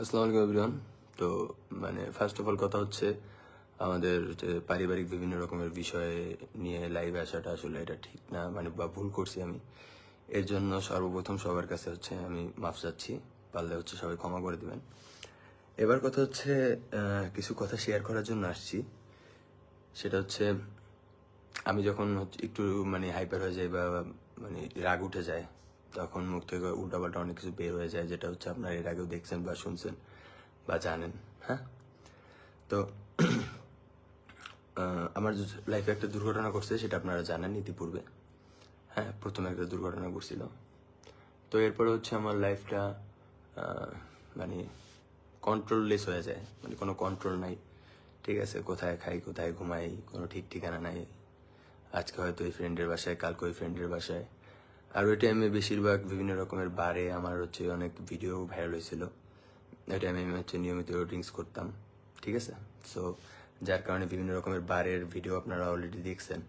আসসালামু আলাইকুম এভরিওয়ান। তো ফার্স্ট অফ অল কথা হচ্ছে আমাদের যে পারিবারিক বিভিন্ন রকমের বিষয়ে নিয়ে লাইভে আসাটা আসলে এটা ঠিক না, বা ভুল করছি আমি। এর জন্য সর্বপ্রথম সবার কাছে হচ্ছে আমি মাফ চাচ্ছি, পারলে হচ্ছে সবাই ক্ষমা করে দিবেন। এবার কথা হচ্ছে কিছু কথা শেয়ার করার জন্য আসছি। সেটা হচ্ছে আমি যখন একটু হাইপার হয়ে যাই বা রাগ উঠে যায়, তখন মুখ থেকে উল্টাপাল্টা অনেক কিছু বের হয়ে যায়, যেটা হচ্ছে আপনারা এর আগেও দেখছেন বা শুনছেন বা জানেন। হ্যাঁ, তো আমার লাইফে একটা দুর্ঘটনা ঘটছে, সেটা আপনারা জানেন ইতিপূর্বে। হ্যাঁ, প্রথমে একটা দুর্ঘটনা ঘটছিল। তো এরপরে হচ্ছে আমার লাইফটা মানে কন্ট্রোললেস হয়ে যায়, কোনো কন্ট্রোল নাই। ঠিক আছে, কোথায় খাই কোথায় ঘুমাই কোনো ঠিক ঠিকানা নাই। আজকে হয়তো এই ফ্রেন্ডের বাসায়, কালকে ওই ফ্রেন্ডের বাসায়। আর ওই টাইমে বেশিরভাগ বিভিন্ন রকমের বারে আমার হচ্ছে অনেক ভিডিও ভাইরাল হয়েছিল। ওই টাইমে আমি হচ্ছে নিয়মিত ড্রিঙ্কস করতাম। ঠিক আছে, সো যার কারণে বিভিন্ন রকমের বারের ভিডিও আপনারা অলরেডি দেখছেন।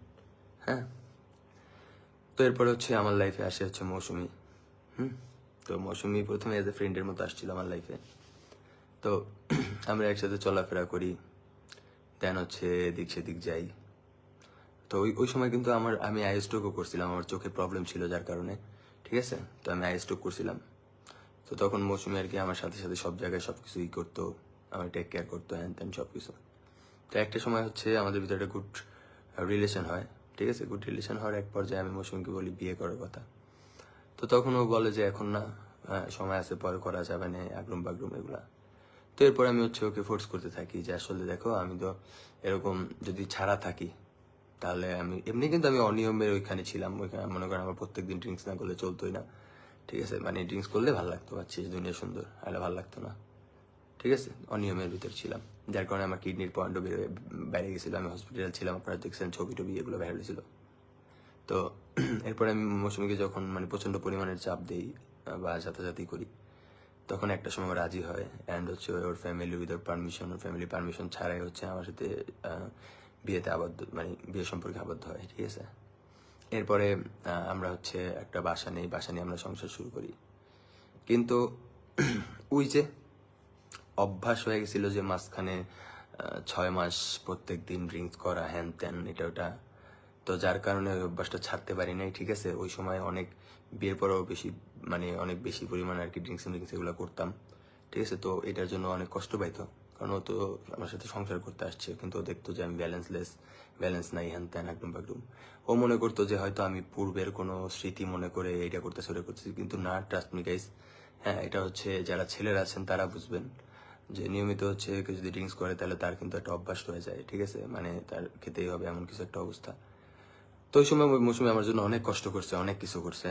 হ্যাঁ, তো এরপরে হচ্ছে আমার লাইফে আসে হচ্ছে মৌসুমি। তো মৌসুমি প্রথমে এজ এ ফ্রেন্ডের মতো আসছিল আমার লাইফে। তো আমরা একসাথে চলাফেরা করি, দেন হচ্ছে এদিক সেদিক যাই। তো ওই সময় কিন্তু আমি আই স্ট্রোকও করছিলাম, আমার চোখে প্রবলেম ছিল যার কারণে। ঠিক আছে, তো আমি আই স্ট্রোক করছিলাম। তো তখন মৌসুমি আর কি আমার সাথে সাথে সব জায়গায় সব কিছুই করতো, আমার টেক কেয়ার করতো, হ্যান ত্যান সব কিছু। তো একটা সময় হচ্ছে আমাদের ভিতরে একটা গুড রিলেশন হয়। ঠিক আছে, গুড রিলেশন হওয়ার এক পর্যায়ে আমি মৌসুমীকে বলি বিয়ে করার কথা। তো তখন ও বলে যে এখন না, সময় আছে, পরে করা যাবে না, আগরুম বাগরুম এগুলা। তো এরপর আমি হচ্ছে ওকে ফোর্স করতে থাকি যে আসলে দেখো, আমি তো এরকম যদি ছাড়া থাকি তাহলে আমি এমনি, কিন্তু আমি অনিয়মের ওইখানে ছিলাম। ওইখানে মনে করেন আমার প্রত্যেকদিন ড্রিঙ্কস না করলে চলতোই না। ঠিক আছে, ড্রিঙ্কস করলে ভালো লাগতো, পাচ্ছিস দুনিয়া সুন্দর, আরে ভালো লাগতো না। ঠিক আছে, অনিয়মের ভিতর ছিলাম, যার কারণে আমার কিডনির পয়েন্টও বেড়ে গেছিলো। আমি হসপিটাল ছিলাম, আপনারা দেখছেন ছবি টবি এগুলো বের হয়েছিল। তো এরপরে আমি মৌসুমীকে যখন প্রচণ্ড পরিমাণের চাপ দিই বা যাতাযাতি করি, তখন একটা সময় রাজি হয়। অ্যান্ড হচ্ছে ওর ফ্যামিলি উইদাউট পারমিশন, ওর ফ্যামিলি পারমিশন ছাড়াই হচ্ছে আমার সাথে বিয়েতে আবদ্ধ, বিয়ে সম্পর্কে আবদ্ধ হয়। ঠিক আছে, এরপরে আমরা হচ্ছে একটা বাসা নেই, বাসা নিয়ে আমরা সংসার শুরু করি। কিন্তু ওই যে অভ্যাস হয়ে গেছিল যে মাঝখানে 6 মাস প্রত্যেক দিন ড্রিঙ্কস করা, হ্যান ত্যান এটা ওটা। তো যার কারণে ওই অভ্যাসটা ছাড়তে পারি নাই। ঠিক আছে, ওই সময় অনেক বিয়ের পরেও বেশি, অনেক বেশি পরিমাণে আর কি ড্রিঙ্কস এগুলো করতাম। ঠিক আছে, তো এটার জন্য অনেক কষ্ট পাইতো, কারণ ও তো আমার সাথে সংসার করতে আসছে, কিন্তু ও দেখতো যে আমি ব্যালেন্স নাই, হ্যান ত্যান একদম বাকডুম। ও মনে করতো যে হয়তো আমি পূর্বের কোনো স্মৃতি মনে করে এটা করতেছি ওটা করতেছি, কিন্তু না, ট্রাস্ট মি গাইস। হ্যাঁ, এটা হচ্ছে যারা ছেলেরা আছেন তারা বুঝবেন যে নিয়মিত হচ্ছে কেউ যদি ড্রিঙ্কস করে তাহলে তার কিন্তু একটা অভ্যাস হয়ে যায়। ঠিক আছে, তার খেতেই হবে এমন কিছু একটা অবস্থা। তো ওই সময় মৌসুমি আমার জন্য অনেক কষ্ট করছে, অনেক কিছু করছে।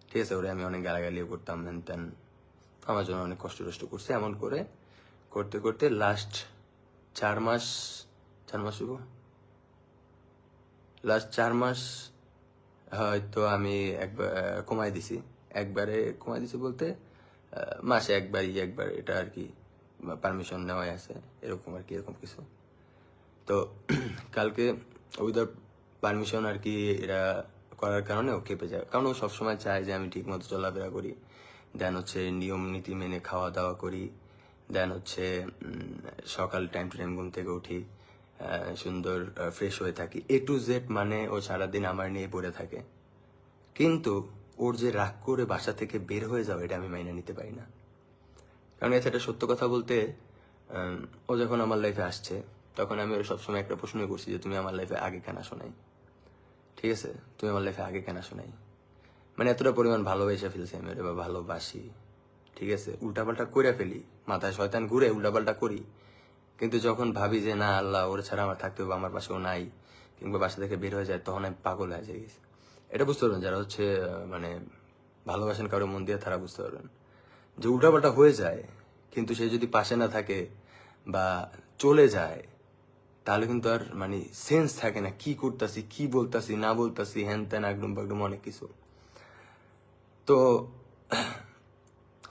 ঠিক আছে, ওরে আমি অনেক গালাগালিও করতাম, হ্যান ত্যান, আমার জন্য অনেক কষ্ট টষ্ট করছে। এমন করে করতে করতে লাস্ট 4 মাস, 4 মাস লাস্ট 4 মাস হয়তো আমি একবার কমাই দিছি। একবারে কমাই দিছি বলতে মাসে একবার এটা আর কি পারমিশন নেওয়াই আছে, এরকম আর কি, এরকম কিছু। তো কালকে উইদাউট পারমিশন আর কি এরা করার কারণে ও খেপে যায়, কারণ ও সবসময় চায় যে আমি ঠিক মতো চলাফেরা করি, দেন হচ্ছে নিয়ম নীতি মেনে খাওয়া দাওয়া করি, দেন হচ্ছে সকাল টাইম টু টাইম ঘুম থেকে উঠি, সুন্দর ফ্রেশ হয়ে থাকি, এ টু জেড। ও সারাদিন আমার নিয়ে পড়ে থাকে। কিন্তু ওর যে রাগ করে বাসা থেকে বের হয়ে যাও, এটা আমি মাইনে নিতে পারি না। কারণ এছাড়া সত্য কথা বলতে, ও যখন আমার লাইফে আসছে তখন আমি ওর সবসময় একটা প্রশ্নই করছি যে তুমি আমার লাইফে আগে কেন আসো নাই। ঠিক আছে, তুমি আমার লাইফে আগে কেন আসো নাই, এতটা পরিমাণ ভালোবেসে ফেলছি আমি ওরে, বা ভালোবাসি। ঠিক আছে, উল্টাপাল্টা করে ফেলি, মাথায় শয়তান ঘুরে উল্টাপাল্টা করি। কিন্তু যখন ভাবি যে না, আল্লাহ ওর ছাড়া আমার থাকতে হবে, আমার পাশেও নাই, কিংবা বাসা থেকে বের হয়ে যায়, তখন আমি পাগল হয়ে যাই। এটা বুঝতে পারবেন যারা হচ্ছে ভালোবাসেন কারো মন দিয়ে, তারা বুঝতে পারবেন যে উল্টাপাল্টা হয়ে যায়, কিন্তু সে যদি পাশে না থাকে বা চলে যায়, তাহলে কিন্তু আর সেন্স থাকে না, কি করতেছি, কি বলতাছি না বলতাছি, হ্যান ত্যান একদম একদম অনেক কিছু। তো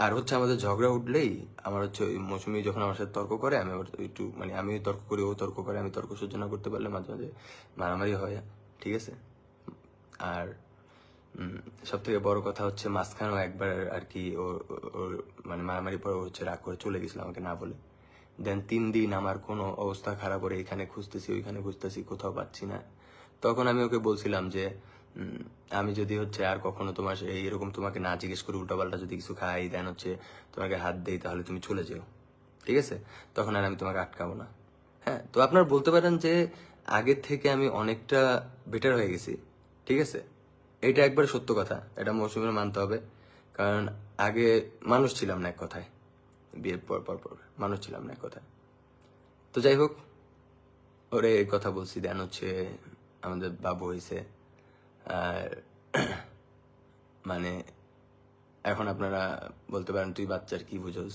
আর হচ্ছে আমাদের ঝগড়া উঠলেই আমার হচ্ছে ওই মৌসুমি যখন আমার সাথে তর্ক করে, আমি আবার একটু আমি তর্ক করি, ও তর্ক করে, আমি তর্ক সহ্য না করতে পারলে মাঝে মাঝে মারামারি হয়। ঠিক আছে, আর সব থেকে বড় কথা হচ্ছে মাঝখানেও একবার আর কি ওর মারামারি পরে ও হচ্ছে রাগ করে চলে গেছিল আমাকে না বলে। দেন 3 দিন আমার কোনো অবস্থা খারাপ করে এখানে খুঁজতেছি ওইখানে খুঁজতেছি, কোথাও পাচ্ছি না। তখন আমি ওকে বলছিলাম যে আমি যদি হচ্ছে আর কখনো তোমার এরকম তোমাকে না জিজ্ঞেস করে উল্টাপাল্টা যদি কিছু খাই, দেন হচ্ছে তোমাকে হাত দেই, তাহলে তুমি চলে যেও, ঠিক আছে? তখন আর আমি তোমাকে আটকাবো না। হ্যাঁ, তো আপনার বলতে পারেন যে আগের থেকে আমি অনেকটা বেটার হয়ে গেছি, ঠিক আছে? এইটা একবার সত্য কথা, এটা মৌসুমীর মানতে হবে। কারণ আগে মানুষ ছিলাম না এক কথায়, বিয়ের পর পর পর মানুষ ছিলাম না এক কথায়। তো যাই হোক, ওরে এই কথা বলছি, দেন হচ্ছে আমাদের বাবু হয়েছে। আর মানে এখন আপনারা বলতে পারেন তুই বাচ্চার কি বুঝোস।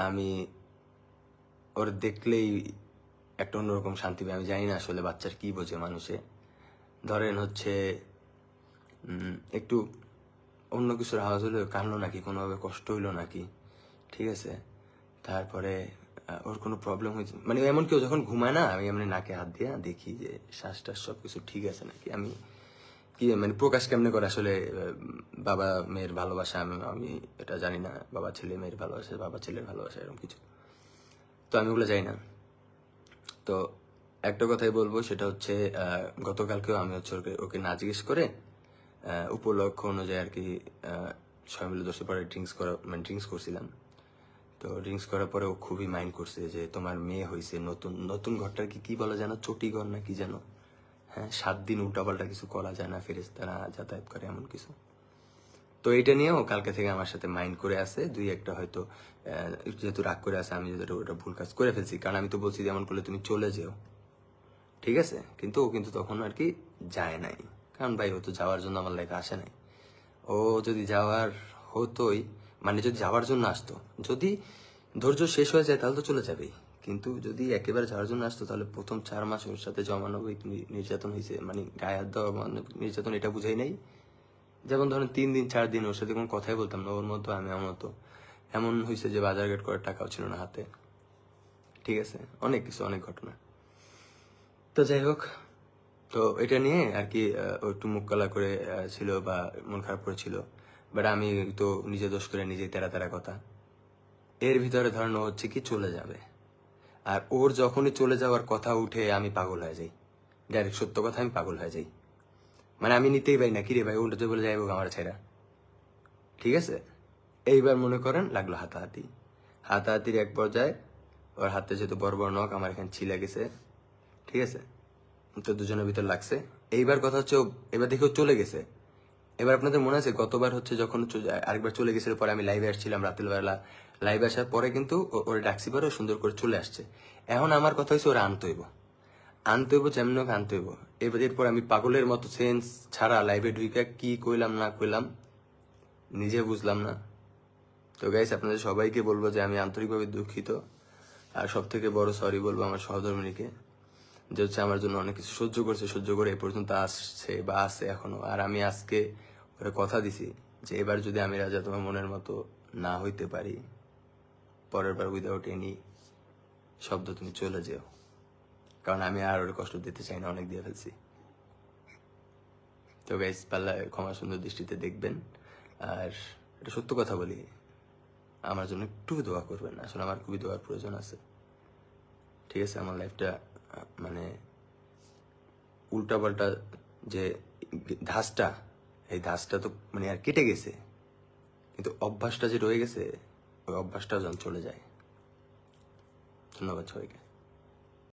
আমি ওর দেখলেই একটা অন্যরকম শান্তি পাই। আমি জানি না আসলে বাচ্চার কি বোঝে মানুষে। ধরেন হচ্ছে একটু অন্য কিছুর আওয়াজ হলো কানলো নাকি, কোনোভাবে কষ্ট হইলো নাকি, ঠিক আছে? তারপরে ওর কোনো প্রবলেম হয়েছে, মানে এমন কেউ যখন ঘুমায় না, আমি এমনি নাকে হাত দিয়ে দেখি যে শ্বাস টাস সব কিছু ঠিক আছে নাকি। আমি কি মানে প্রকাশ কেমনে করে আসলে বাবা মেয়ের ভালোবাসা, আমি এটা জানি না। বাবা ছেলে মেয়ের ভালোবাসা, বাবা ছেলের ভালোবাসা, এরকম কিছু তো আমি ওগুলো জানি না। তো একটা কথাই বলবো, সেটা হচ্ছে গতকালকেও আমি হচ্ছে ওকে না জিজ্ঞেস করে উপলক্ষ অনুযায়ী আর কি সবাই মিলে 10 পরে ড্রিঙ্কস করছিলাম। তো ড্রিঙ্কস করার পরে ও খুবই মাইন্ড করছে যে তোমার মেয়ে হয়েছে, নতুন নতুন ঘরটার কি বলা যেন, চটি ঘর না কি যেন, হ্যাঁ 7 দিন উল্টাপাল্টা কিছু করা যায় না, ফেরেশতারা যাতায়াত করে এমন কিছু। তো এটা নিয়েও কালকে থেকে আমার সাথে মাইন্ড করে আছে, দুই একটা হয়তো যেহেতু রাগ করে আছে, আমি যেহেতু ওটা ভুল কাজ করে ফেলছি। কারণ আমি তো বলছি যেমন করলে তুমি চলে যেও, ঠিক আছে? কিন্তু ও কিন্তু তখন আর কি যায় নাই। কারণ ভাই ও তো যাওয়ার জন্য আমার লাইফে আসে নাই। ও যদি যাওয়ার হতোই, মানে যদি যাওয়ার জন্য আসতো, যদি ধৈর্য শেষ হয়ে যায় তাহলে তো চলে যাবেই। কিন্তু যদি একেবারে যাওয়ার জন্য আসতো, তাহলে প্রথম 4 মাস ওর সাথে জমানো নির্যাতন হয়েছে, মানে গায়ে হাত দেওয়া নির্যাতন, এটা বুঝাই নাই। যেমন ধরেন 3 দিন 4 দিন ওর সাথে কোনো কথাই বলতাম না, ওর মতো আমি আমার মতো। এমন হয়েছে যে বাজার ঘাট করার টাকাও ছিল না হাতে, ঠিক আছে? অনেক কিছু, অনেক ঘটনা। তো যাই হোক, তো এটা নিয়ে আর কি ও একটু মুখ কালা করে ছিল বা মন খারাপ করেছিল। বাট আমি তো নিজে দোষ করে নিজেই তেরা তেরা কথা। এর ভিতরে ধরেন ও হচ্ছে কি চলে যাবে, আর ওর যখনই চলে যাওয়ার কথা উঠে আমি পাগল হয়ে যাই। ডাইরেক্ট সত্য কথা, আমি পাগল হয়ে যাই। মানে আমি নিতেই পারি না, কিরে ভাই উল্টোতে বলে যাইব আমার ছেড়া, ঠিক আছে? এইবার মনে করেন লাগলো হাতাহাতি। হাতাহাতির এক পর্যায়ে ওর হাতে যেহেতু বড় বড় নখ, আমার এখানে ছিলে গেছে, ঠিক আছে? তো দুজনের ভিতর লাগছে। এইবার কথা হচ্ছে এবার দেখেও চলে গেছে। এবার আপনাদের মনে আছে গতবার হচ্ছে যখন আরেকবার চলে গেছিল, পরে আমি লাইভে আসছিলাম রাতের বেলা, লাইভে আসার পরে কিন্তু ওরা ডাকছি পরে সুন্দর করে চলে আসছে। এখন আমার কথা হচ্ছে ওরা আনতে হইব যেমন হোক আনতে হইব। এরপর আমি পাগলের মতো সেন্স ছাড়া লাইভে ঢুকে কি কইলাম না কইলাম নিজে বুঝলাম না। তো গাইস, আপনাদের সবাইকে বলবো যে আমি আন্তরিকভাবে দুঃখিত। আর সব থেকে বড় সরি বলবো আমার সহধর্মিনীকে, যে হচ্ছে আমার জন্য অনেক কিছু সহ্য করছে, সহ্য করে এ পর্যন্ত আসছে বা আছে এখনো। আর আমি আজকে ওরে কথা দিছি যে এবার যদি আমি রাজা তোমার মনের মতো না হইতে পারি, পরের বার উইদাউট এনি শব্দ তুমি চলে যেও। কারণ আমি আর ওর কষ্ট দিতে চাই না, অনেক দিয়ে ফেলছি। তো গাইস, পাল্লা ক্ষমা সুন্দর দৃষ্টিতে দেখবেন। আর এটা সত্য কথা বলি, আমার জন্য একটু দোয়া করবেন, আসলে আমার খুবই দোয়ার প্রয়োজন আছে, ঠিক আছে? আমার লাইফটা মানে উল্টাপাল্টা যে ধাঁচটা, এই ধাঁচটা তো মানে আর কেটে গেছে, কিন্তু অভ্যাসটা যে রয়ে গেছে, ওই অভ্যাসটা যেন চলে যায়। ধন্যবাদ সবাইকে।